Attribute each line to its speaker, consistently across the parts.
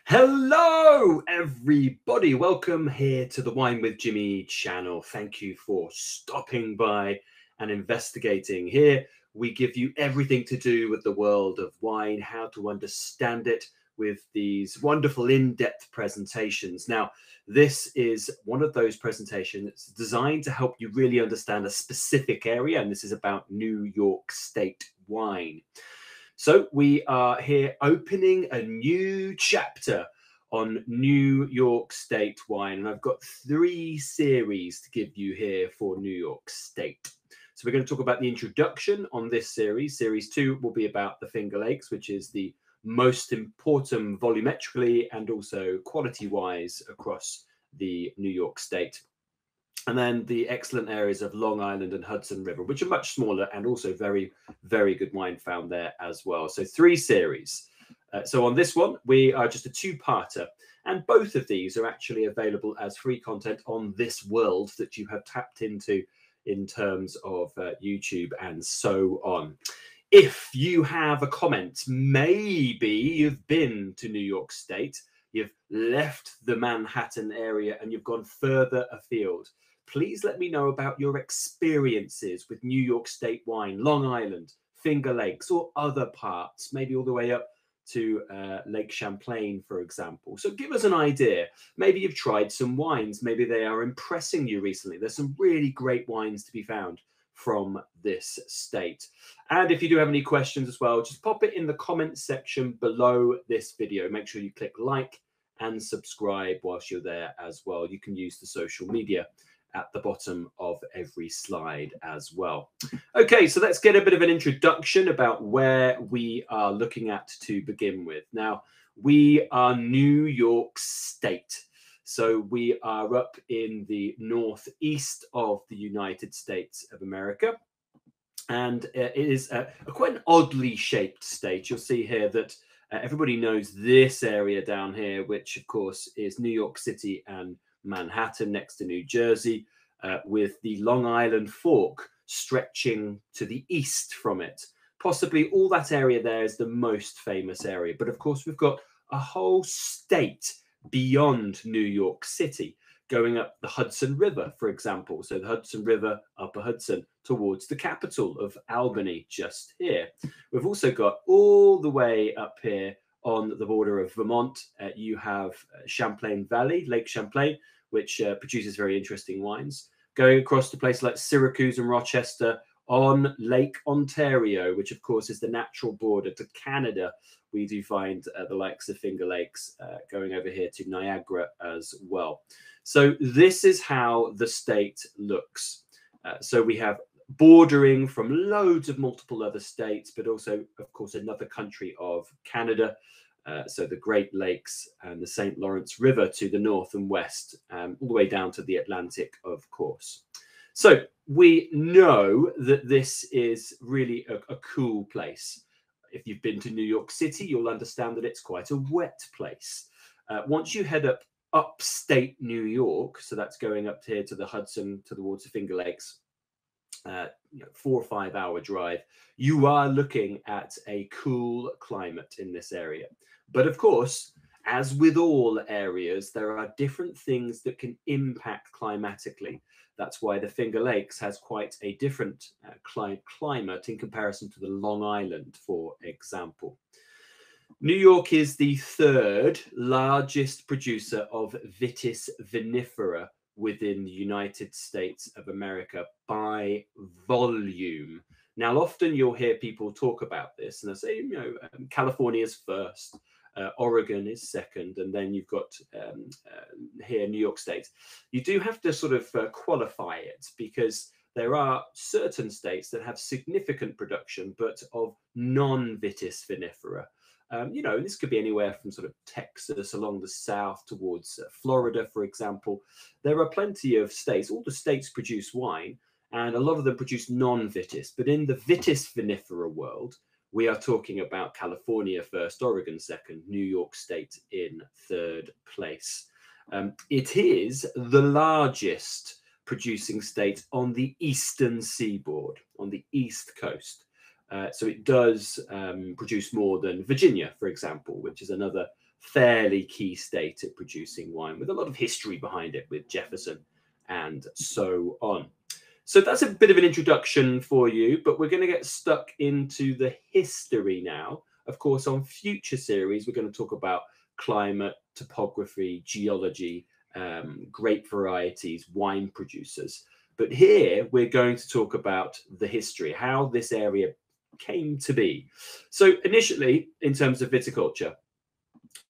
Speaker 1: Hello, everybody. Welcome here to the Wine with Jimmy channel. Thank you for stopping by and investigating. Here, we give you everything to do with the world of wine, how to understand it with these wonderful in-depth presentations. Now, this is one of those presentations designed to help you really understand a specific area, and this is about New York State wine. So we are here opening a new chapter on New York State wine. And I've got 3 series to give you here for New York State. So we're going to talk about the introduction on this series. Series 2 will be about the Finger Lakes, which is the most important volumetrically and also quality-wise across the New York State. And then the excellent areas of Long Island and Hudson River, which are much smaller and also very, very good wine found there as well. So 3 series. So on this one, we are just a 2-parter. And both of these are actually available as free content on this world that you have tapped into in terms of YouTube and so on. If you have a comment, maybe you've been to New York State, you've left the Manhattan area and you've gone further afield, please let me know about your experiences with New York State wine, Long Island, Finger Lakes, or other parts, maybe all the way up to Lake Champlain, for example. So give us an idea. Maybe you've tried some wines. Maybe they are impressing you recently. There's some really great wines to be found from this state. And if you do have any questions as well, just pop it in the comment section below this video. Make sure you click like and subscribe whilst you're there as well. You can use the social media at the bottom of every slide as well. Okay, so let's get a bit of an introduction about where we are looking at to begin with. Now, we are New York State. So we are up in the northeast of the United States of America. And it is quite an oddly shaped state. You'll see here that everybody knows this area down here, which of course is New York City and Manhattan next to New Jersey, with the Long Island Fork stretching to the east from it. Possibly all that area there is the most famous area. But of course, we've got a whole state beyond New York City, going up the Hudson River, for example. So the Hudson River, Upper Hudson, towards the capital of Albany, just here. We've also got all the way up here on the border of Vermont, you have Champlain Valley, Lake Champlain, which produces very interesting wines. Going across to places like Syracuse and Rochester on Lake Ontario, which of course is the natural border to Canada, we do find the likes of Finger Lakes going over here to Niagara as well. So this is how the state looks. So we have bordering from loads of multiple other states, but also, of course, another country of Canada. So the Great Lakes and the St. Lawrence River to the north and west, all the way down to the Atlantic, of course. So we know that this is really a cool place. If you've been to New York City, you'll understand that it's quite a wet place. Once you head up upstate New York, so that's going up here to the Hudson, towards the Finger Lakes, 4 or 5 hour drive, you are looking at a cool climate in this area. But of course, as with all areas, there are different things that can impact climatically. That's why the Finger Lakes has quite a different climate in comparison to the Long Island, for example. New York is the 3rd largest producer of Vitis vinifera within the United States of America by volume. Now, often you'll hear people talk about this and they'll say, California's first, Oregon is second, and then you've got here New York State. You do have to sort of qualify it, because there are certain states that have significant production, but of non-Vitis vinifera. This could be anywhere from sort of Texas along the south towards Florida, for example. There are plenty of states. All the states produce wine, and a lot of them produce non-Vitis. But in the Vitis vinifera world, we are talking about California first, Oregon second, New York State in 3rd place. It is the largest producing state on the eastern seaboard, on the East Coast. So it does produce more than Virginia, for example, which is another fairly key state at producing wine, with a lot of history behind it with Jefferson and so on. So that's a bit of an introduction for you, but we're going to get stuck into the history now. Of course, on future series, we're going to talk about climate, topography, geology, grape varieties, wine producers. But here we're going to talk about the history, how this area came to be. So initially, in terms of viticulture,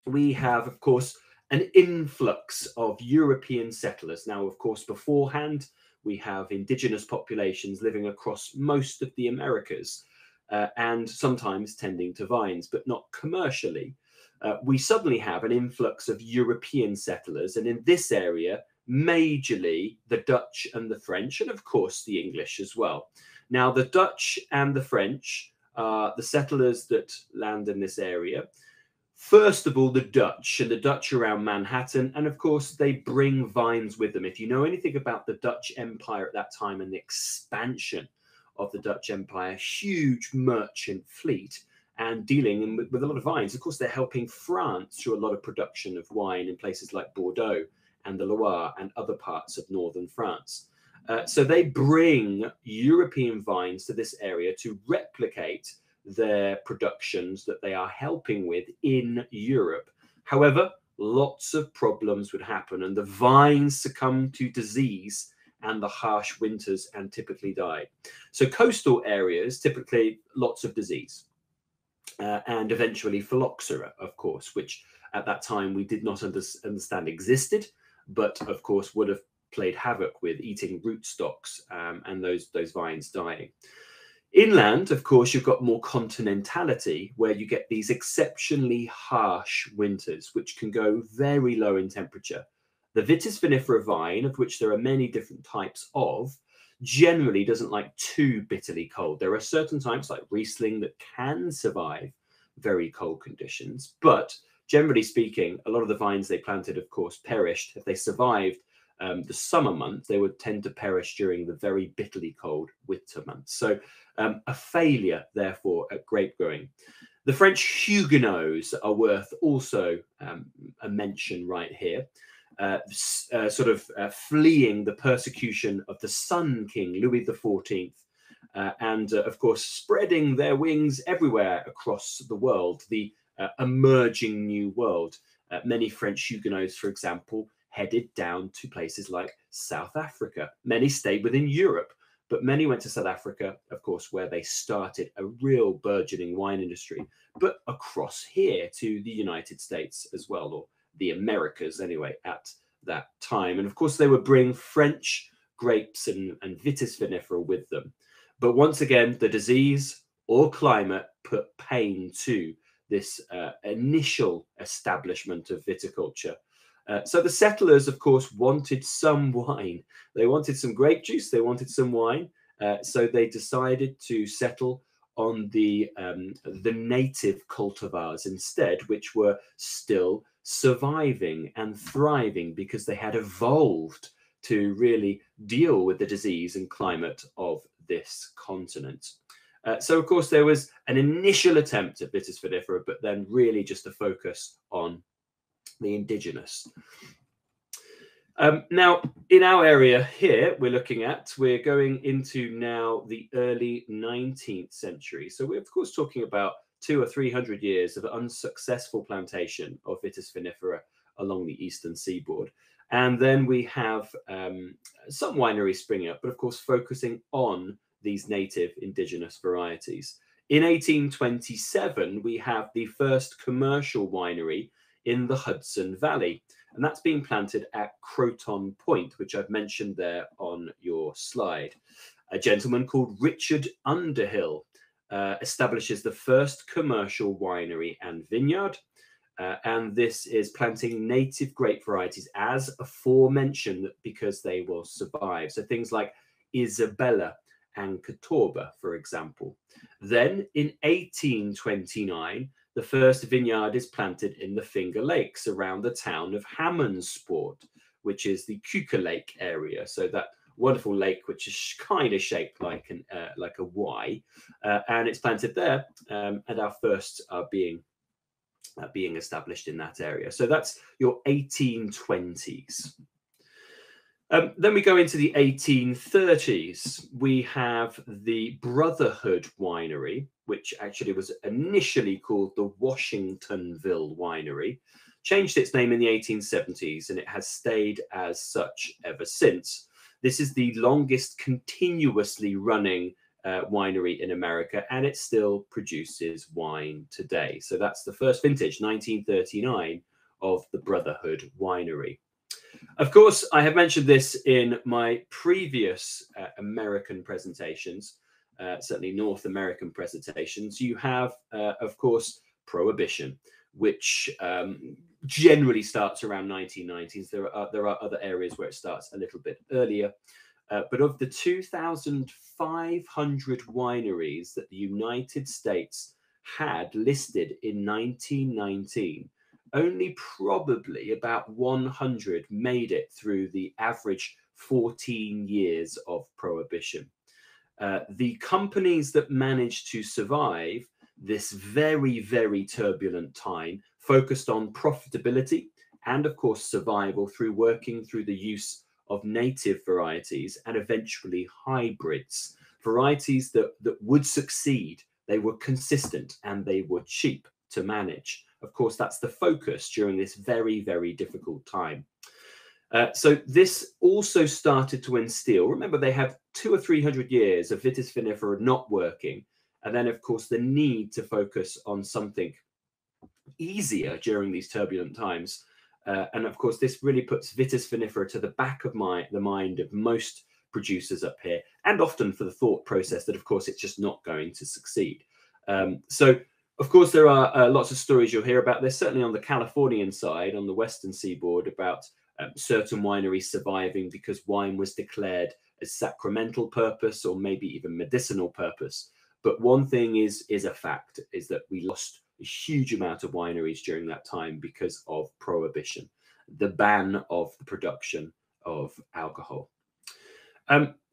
Speaker 1: we have, of course, an influx of European settlers. Now, of course, beforehand, we have indigenous populations living across most of the Americas and sometimes tending to vines, but not commercially. We suddenly have an influx of European settlers, and in this area, majorly the Dutch and the French, and of course the English as well. Now, the Dutch and the French are the settlers that land in this area. First of all, the Dutch around Manhattan, and of course they bring vines with them. If you know anything about the Dutch Empire at that time and the expansion of the Dutch Empire, huge merchant fleet and dealing with a lot of vines. Of course, they're helping France through a lot of production of wine in places like Bordeaux and the Loire and other parts of northern France. So they bring European vines to this area to replicate their productions that they are helping with in Europe. However, lots of problems would happen, and the vines succumb to disease and the harsh winters and typically die. So coastal areas, typically lots of disease. And eventually phylloxera, of course, which at that time we did not understand existed, but of course would have played havoc with eating rootstocks and those vines dying. Inland, of course, you've got more continentality, where you get these exceptionally harsh winters, which can go very low in temperature. The Vitis vinifera vine, of which there are many different types of, generally doesn't like too bitterly cold. There are certain types like Riesling that can survive very cold conditions, but generally speaking, a lot of the vines they planted, of course, perished. If they survived the summer months, they would tend to perish during the very bitterly cold winter months. So a failure, therefore, at grape growing. The French Huguenots are worth also a mention right here, fleeing the persecution of the Sun King, Louis XIV, and of course, spreading their wings everywhere across the world, the emerging new world. Many French Huguenots, for example, headed down to places like South Africa. Many stayed within Europe, but many went to South Africa, of course, where they started a real burgeoning wine industry, but across here to the United States as well, or the Americas anyway, at that time. And of course, they would bring French grapes and Vitis vinifera with them. But once again, the disease or climate put pain to this initial establishment of viticulture. So the settlers, of course, wanted some wine. They wanted some grape juice. They wanted some wine. So they decided to settle on the native cultivars instead, which were still surviving and thriving because they had evolved to really deal with the disease and climate of this continent. So, of course, there was an initial attempt at Vitis vinifera, but then really just a focus on the indigenous. Now, in our area here, we're going into now the early 19th century. So we're, of course, talking about 200 or 300 years of unsuccessful plantation of Vitis vinifera along the eastern seaboard. And then we have some wineries springing up, but of course, focusing on these native indigenous varieties. In 1827, we have the first commercial winery in the Hudson Valley, and that's being planted at Croton Point, which I've mentioned there on your slide. A gentleman called Richard Underhill establishes the first commercial winery and vineyard, and this is planting native grape varieties as aforementioned because they will survive. So things like Isabella and Catawba, for example. Then in 1829, the first vineyard is planted in the Finger Lakes around the town of Hammondsport, which is the Cuca Lake area. So that wonderful lake, which is kind of shaped like a Y, and it's planted there. And our firsts are being being established in that area. So that's your 1820s. Then we go into the 1830s. We have the Brotherhood Winery, which actually was initially called the Washingtonville Winery, changed its name in the 1870s, and it has stayed as such ever since. This is the longest continuously running winery in America, and it still produces wine today. So that's the first vintage, 1939, of the Brotherhood Winery. Of course, I have mentioned this in my previous American presentations, certainly North American presentations. You have, of course, Prohibition, which generally starts around 1990s. There are other areas where it starts a little bit earlier. But of the 2,500 wineries that the United States had listed in 1919, only probably about 100 made it through the average 14 years of Prohibition. The companies that managed to survive this very, very turbulent time focused on profitability and, of course, survival through working through the use of native varieties and eventually hybrids, varieties that would succeed. They were consistent and they were cheap to manage. Of course, that's the focus during this very, very difficult time. So this also started to instill, remember, they had 200 or 300 years of vitis vinifera not working. And then, of course, the need to focus on something easier during these turbulent times. And of course, this really puts vitis vinifera to the back of the mind of most producers up here, and often for the thought process that, of course, it's just not going to succeed. So, of course, there are lots of stories you'll hear about this, certainly on the Californian side, on the Western seaboard, about certain wineries surviving because wine was declared as sacramental purpose or maybe even medicinal purpose. But one thing is a fact, is that we lost a huge amount of wineries during that time because of Prohibition, the ban of the production of alcohol.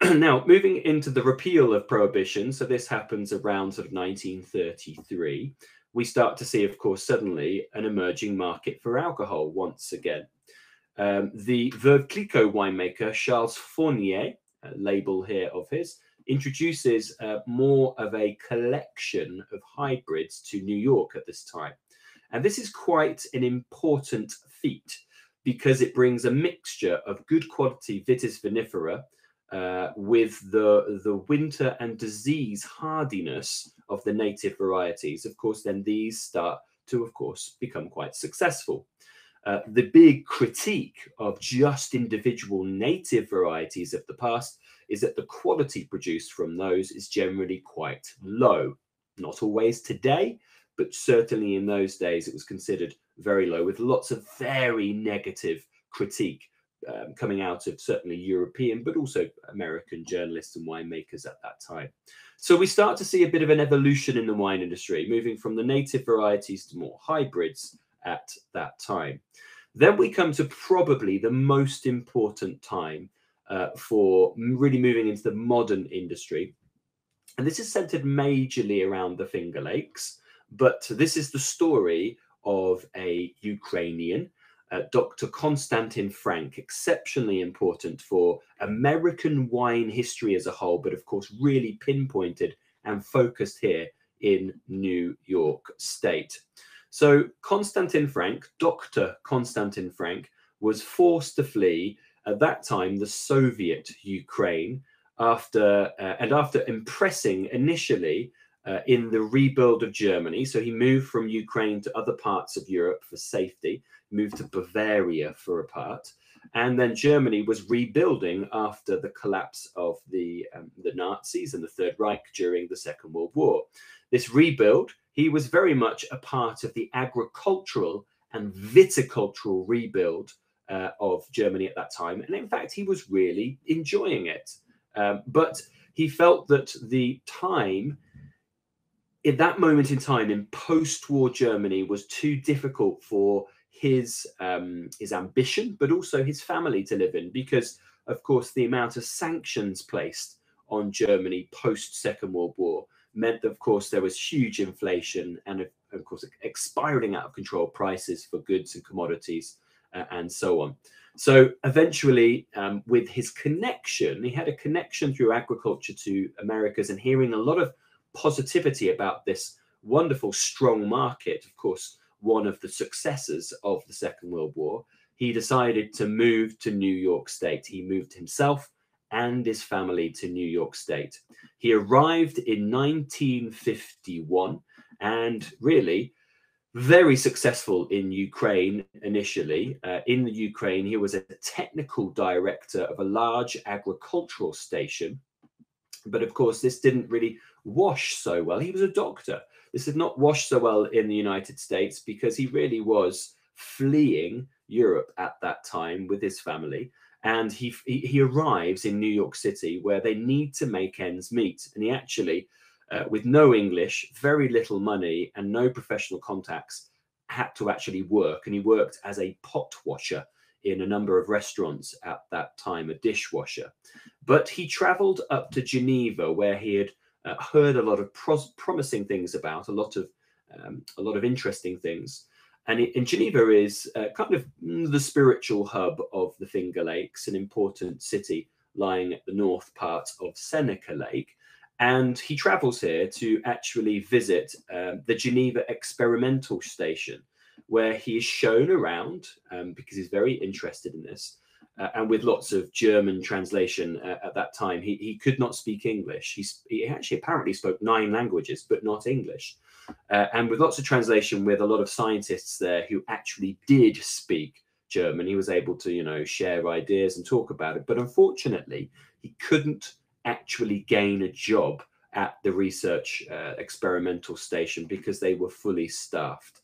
Speaker 1: Now, moving into the repeal of Prohibition, so this happens around sort of 1933, we start to see, of course, suddenly an emerging market for alcohol once again. The Veuve Clicquot winemaker, Charles Fournier, a label here of his, introduces more of a collection of hybrids to New York at this time. And this is quite an important feat because it brings a mixture of good quality vitis vinifera with the winter and disease hardiness of the native varieties. Of course, then these start to, of course, become quite successful. The big critique of just individual native varieties of the past is that the quality produced from those is generally quite low. Not always today, but certainly in those days it was considered very low, with lots of very negative critique coming out of certainly European, but also American journalists and winemakers at that time. So we start to see a bit of an evolution in the wine industry, moving from the native varieties to more hybrids at that time. Then we come to probably the most important time for really moving into the modern industry. And this is centered majorly around the Finger Lakes, but this is the story of a Ukrainian, Dr. Konstantin Frank, exceptionally important for American wine history as a whole, but of course really pinpointed and focused here in New York State. So Konstantin Frank, Dr. Konstantin Frank, was forced to flee at that time the Soviet Ukraine after impressing initially in the rebuild of Germany. So he moved from Ukraine to other parts of Europe for safety, moved to Bavaria for a part, and then Germany was rebuilding after the collapse of the Nazis and the Third Reich during the Second World War. This rebuild, he was very much a part of the agricultural and viticultural rebuild of Germany at that time. And in fact, he was really enjoying it. But he felt that the time, in that moment in time in post-war Germany, was too difficult for his ambition, but also his family to live in, because, of course, the amount of sanctions placed on Germany post-Second World War meant that, of course, there was huge inflation and, of course, spiraling out of control prices for goods and commodities and so on. So eventually, with his connection, he had a connection through agriculture to Americas, and hearing a lot of positivity about this wonderful, strong market, of course, one of the successors of the Second World War, he decided to move to New York State. He moved himself and his family to New York State. He arrived in 1951 and really very successful in Ukraine initially. In the Ukraine, he was a technical director of a large agricultural station. But of course, this didn't really wash so well. He was a doctor. This did not wash so well in the United States because he really was fleeing Europe at that time with his family. And he arrives in New York City, where they need to make ends meet. And he actually, with no English, very little money, and no professional contacts, had to actually work. And he worked as a pot washer in a number of restaurants at that time, a dishwasher. But he traveled up to Geneva, where he had heard a lot of promising things about, a lot of interesting things. And in Geneva is kind of the spiritual hub of the Finger Lakes, an important city lying at the north part of Seneca Lake. And he travels here to actually visit the Geneva Experimental Station, where he is shown around because he's very interested in this. And with lots of German translation at that time, he could not speak English. He actually apparently spoke 9 languages, but not English. And with lots of translation, with a lot of scientists there who actually did speak German, he was able to, share ideas and talk about it. But unfortunately, he couldn't actually gain a job at the research experimental station because they were fully staffed.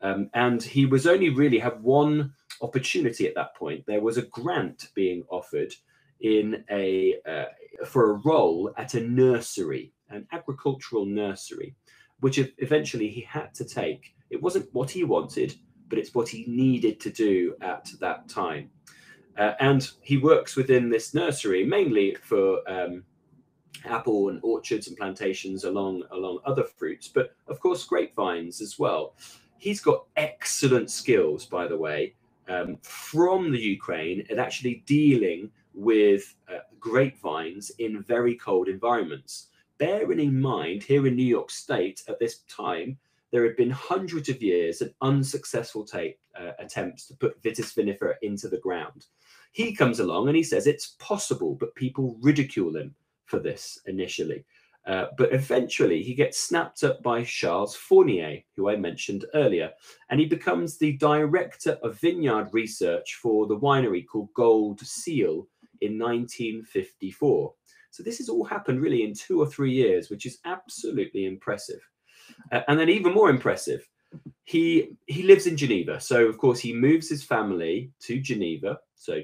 Speaker 1: And he was only really had one opportunity at that point. There was a grant being offered for a role at a nursery, an agricultural nursery, which eventually he had to take. It wasn't what he wanted, but it's what he needed to do at that time. And he works within this nursery mainly for apple and orchards and plantations along other fruits, but of course grapevines as well. He's got excellent skills, by the way, from the Ukraine at actually dealing with grapevines in very cold environments. Bearing in mind, here in New York State at this time, there had been hundreds of years of unsuccessful attempts to put Vitis vinifera into the ground. He comes along and he says it's possible, but people ridicule him for this initially. But eventually he gets snapped up by Charles Fournier, who I mentioned earlier, and he becomes the director of vineyard research for the winery called Gold Seal in 1954. So this has all happened really in 2 or 3 years, which is absolutely impressive. And then even more impressive, he lives in Geneva. So of course he moves his family to Geneva. So,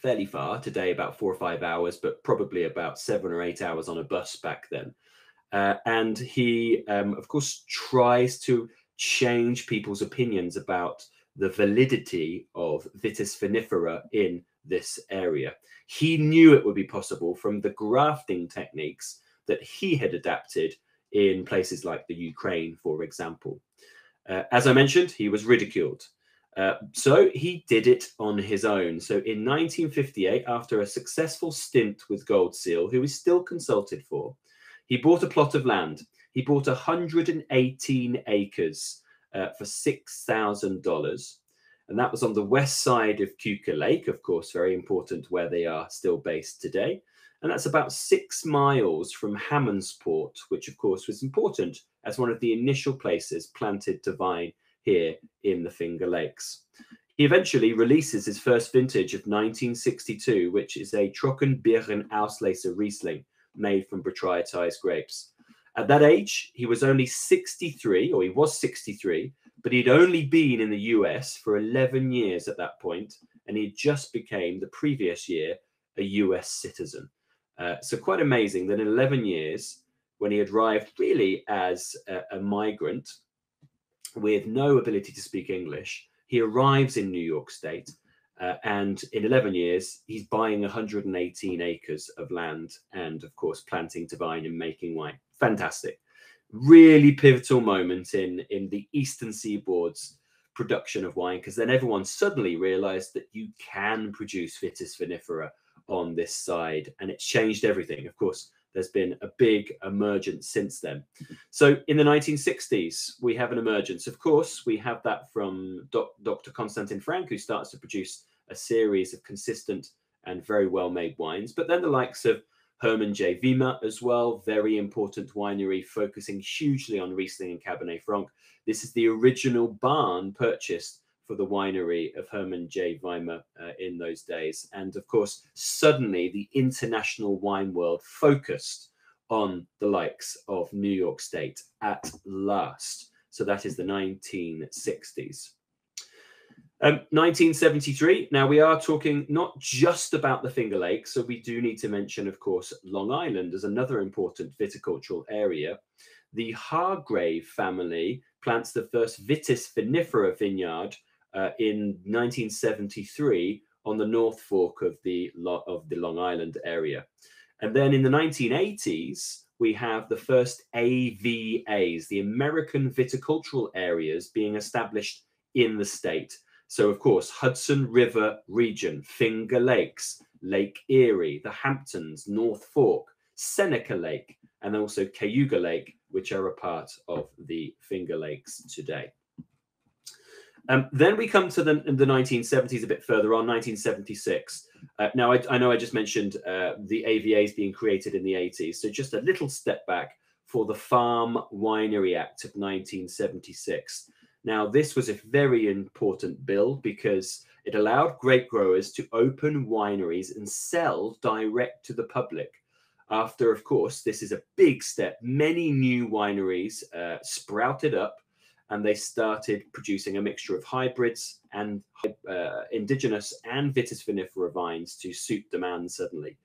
Speaker 1: fairly far today, about 4 or 5 hours, but probably about 7 or 8 hours on a bus back then. And he, of course, tries to change people's opinions about the validity of Vitis vinifera in this area. He knew it would be possible from the grafting techniques that he had adapted in places like the Ukraine, for example. As I mentioned, he was ridiculed. So he did it on his own. So in 1958, after a successful stint with Gold Seal, who is still consulted for, he bought a plot of land. He bought 118 acres for $6,000. And that was on the west side of Keuka Lake, of course, very important where they are still based today. And that's about 6 miles from Hammondsport, which, of course, was important as one of the initial places planted to vine here in the Finger Lakes. He eventually releases his first vintage of 1962, which is a Trockenbeeren Auslese Riesling made from botrytized grapes. At that age, he was only 63, or he was 63, but he'd only been in the US for 11 years at that point, and he just became the previous year a US citizen. So quite amazing that in 11 years, when he had arrived really as a migrant with no ability to speak English, he arrives in New York State, and in 11 years, he's buying 118 acres of land and, of course, planting to vine and making wine. Fantastic. Really pivotal moment in the Eastern Seaboard's production of wine, because then everyone suddenly realized that you can produce Vitis vinifera on this side, and it's changed everything. Of course, there's been a big emergence since then. So in the 1960s, we have an emergence. Of course, we have that from Dr. Konstantin Frank, who starts to produce a series of consistent and very well-made wines. But then the likes of Hermann J. Wiemer as well, very important winery, focusing hugely on Riesling and Cabernet Franc. This is the original barn purchased for the winery of Hermann J. Wiemer in those days. And of course, suddenly the international wine world focused on the likes of New York State at last. So that is the 1960s. 1973. Now we are talking not just about the Finger Lakes, so we do need to mention, of course, Long Island as another important viticultural area. The Hargrave family plants the first Vitis vinifera vineyard in 1973 on the North Fork of the Long Island area. And then in the 1980s, we have the first AVAs, the American Viticultural Areas, being established in the state. So, of course, Hudson River region, Finger Lakes, Lake Erie, the Hamptons, North Fork, Seneca Lake, and also Cayuga Lake, which are a part of the Finger Lakes today. Then we come to the 1970s, a bit further on, 1976. Now, I know I just mentioned the AVAs being created in the 80s. So just a little step back for the Farm Winery Act of 1976. Now, this was a very important bill because it allowed grape growers to open wineries and sell direct to the public. After, of course, this is a big step, many new wineries sprouted up, and they started producing a mixture of hybrids and indigenous and Vitis vinifera vines to suit demand suddenly.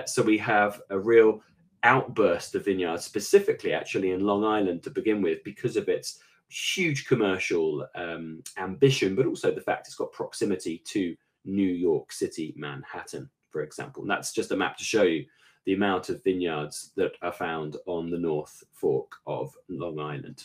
Speaker 1: So we have a real outburst of vineyards, specifically actually in Long Island to begin with, because of its huge commercial ambition, but also the fact it's got proximity to New York City, Manhattan, for example. And that's just a map to show you the amount of vineyards that are found on the North Fork of Long Island.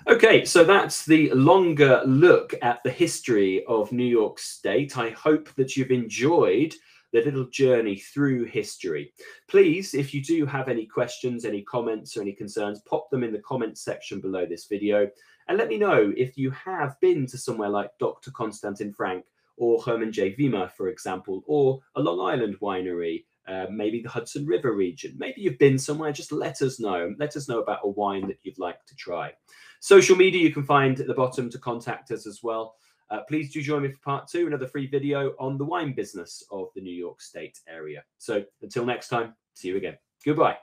Speaker 1: Okay, so that's the longer look at the history of New York State. I hope that you've enjoyed the little journey through history. Please, if you do have any questions, any comments, or any concerns, pop them in the comments section below this video. And let me know if you have been to somewhere like Dr. Konstantin Frank or Hermann J. Wiemer, for example, or a Long Island winery, maybe the Hudson River region. Maybe you've been somewhere, just let us know. Let us know about a wine that you'd like to try. Social media you can find at the bottom to contact us as well. Please do join me for part 2, another free video on the wine business of the New York State area. So until next time, see you again. Goodbye.